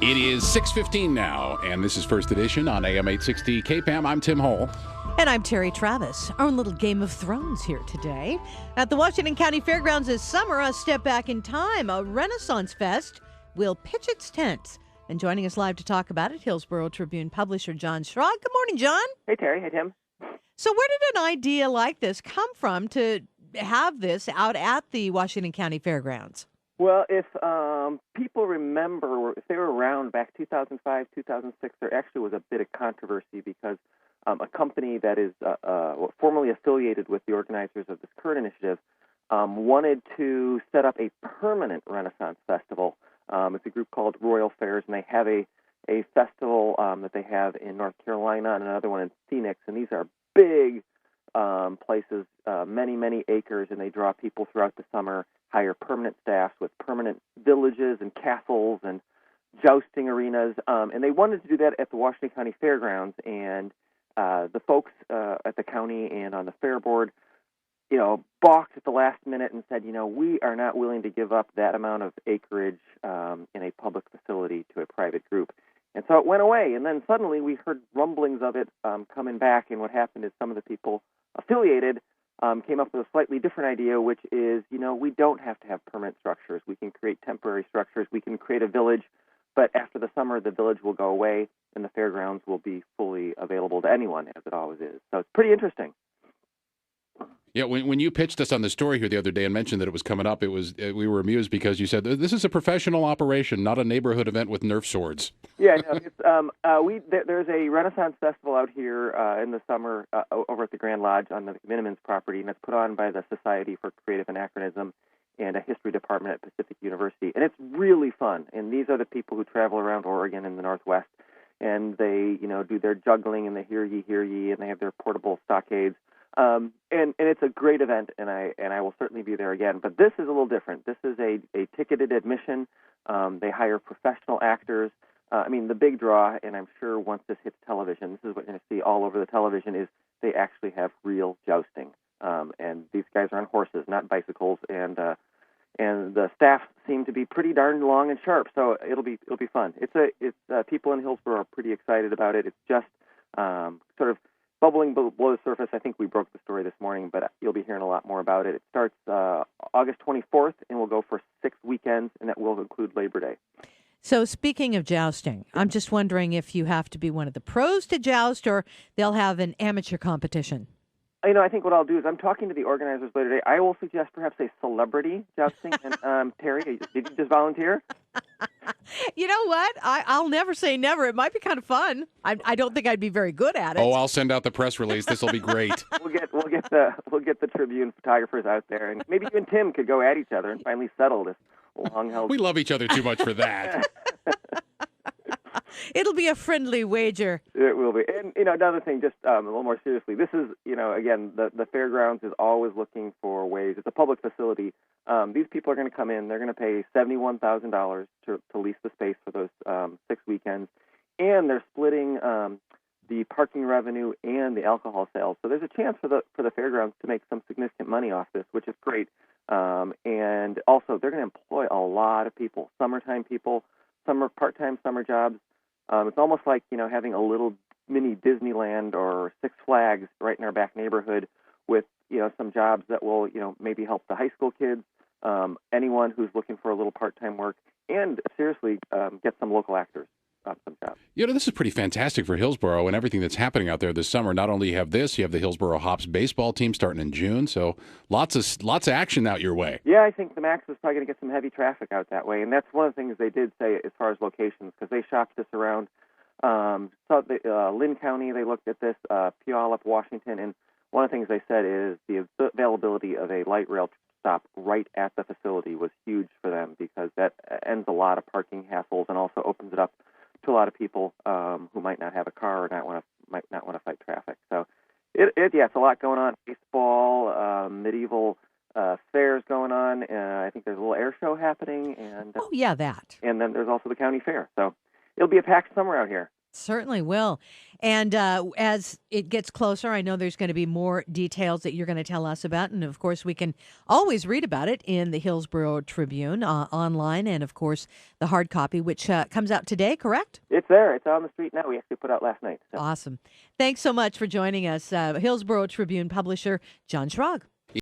It is 6:15 now, and this is First Edition on AM 860 KPAM. I'm Tim Hole. And I'm Terry Travis. Our own little Game of Thrones here today. At the Washington County Fairgrounds this summer, a step back in time, a Renaissance Fest will pitch its tents. And joining us live to talk about it, Hillsboro Tribune publisher John Schrag. Good morning, John. Hey, Terry. Hey, Tim. So where did an idea like this come from to have this out at the Washington County Fairgrounds? Well, if people remember, if they were around back 2005, 2006, there actually was a bit of controversy because a company that is formerly affiliated with the organizers of this current initiative wanted to set up a permanent Renaissance Festival. It's a group called Royal Fairs, and they have a festival that they have in North Carolina and another one in Phoenix, and these are big places, many acres, and they draw people throughout the summer, hire permanent staffs with permanent villages and castles and jousting arenas, and they wanted to do that at the Washington County Fairgrounds, and the folks at the county and on the fair board, balked at the last minute and said, we are not willing to give up that amount of acreage in a public facility to a private group. And so it went away, and then suddenly we heard rumblings of it coming back, and what happened is some of the people affiliated came up with a slightly different idea, which is, we don't have to have permanent structures. We can create temporary structures. We can create a village, but after the summer, the village will go away, and the fairgrounds will be fully available to anyone, as it always is. So it's pretty interesting. Yeah, when you pitched us on the story here the other day and mentioned that it was coming up, we were amused because you said this is a professional operation, not a neighborhood event with Nerf swords. Yeah, no, there's a Renaissance Festival out here in the summer over at the Grand Lodge on the McMinimans property, and it's put on by the Society for Creative Anachronism and a history department at Pacific University, and it's really fun. And these are the people who travel around Oregon and the Northwest, and they do their juggling and the hear ye, and they have their portable stockades. And it's a great event, and I will certainly be there again. But this is a little different. This is a ticketed admission. They hire professional actors. The big draw, and I'm sure once this hits television, this is what you're going to see all over the television, is they actually have real jousting. And these guys are on horses, not bicycles, and the staff seem to be pretty darn long and sharp. So it'll be fun. It's people in Hillsboro are pretty excited about it. It's just sort of bubbling below the surface. I think we broke the story this morning, but you'll be hearing a lot more about it. It starts August 24th and will go for 6 weekends, and that will include Labor Day. So speaking of jousting, I'm just wondering if you have to be one of the pros to joust or they'll have an amateur competition. I think what I'll do is I'm talking to the organizers later today. I will suggest perhaps a celebrity jousting. And Terry, did you just volunteer? You know what? I'll never say never. It might be kind of fun. I don't think I'd be very good at it. Oh, I'll send out the press release. This will be great. We'll get the Tribune photographers out there, and maybe you and Tim could go at each other and finally settle this long-held. We love each other too much for that. It'll be a friendly wager. It will be. And, another thing, just a little more seriously, this is, again, the fairgrounds is always looking for ways. It's a public facility. These people are going to come in. They're going to pay $71,000 to lease the space for those 6 weekends. And they're splitting the parking revenue and the alcohol sales. So there's a chance for the fairgrounds to make some significant money off this, which is great. And also, they're going to employ a lot of people, summertime people, summer part-time summer jobs. It's almost like, having a little mini Disneyland or Six Flags right in our back neighborhood with, some jobs that will, maybe help the high school kids, anyone who's looking for a little part-time work, and seriously, get some local actors some jobs. This is pretty fantastic for Hillsboro and everything that's happening out there this summer. Not only you have this, you have the Hillsboro Hops baseball team starting in June, so lots of action out your way. Yeah, I think the Max is probably going to get some heavy traffic out that way, and that's one of the things they did say as far as locations, because they shopped this around Lynn County. They looked at this, Puyallup, Washington, and one of the things they said is the availability of a light rail stop right at the facility was huge for them, because that ends a lot of parking hassles and also opens it up to a lot of people who might not have a car or might not want to fight traffic. So it's a lot going on. Baseball, medieval fairs going on. I think there's a little air show happening, and that. And then there's also the county fair. So it'll be a packed summer out here. Certainly will. And as it gets closer, I know there's going to be more details that you're going to tell us about. And of course, we can always read about it in the Hillsboro Tribune online, and of course, the hard copy, which comes out today, correct? It's there. It's on the street now. We actually put out last night. So. Awesome. Thanks so much for joining us, Hillsboro Tribune publisher John Schrag.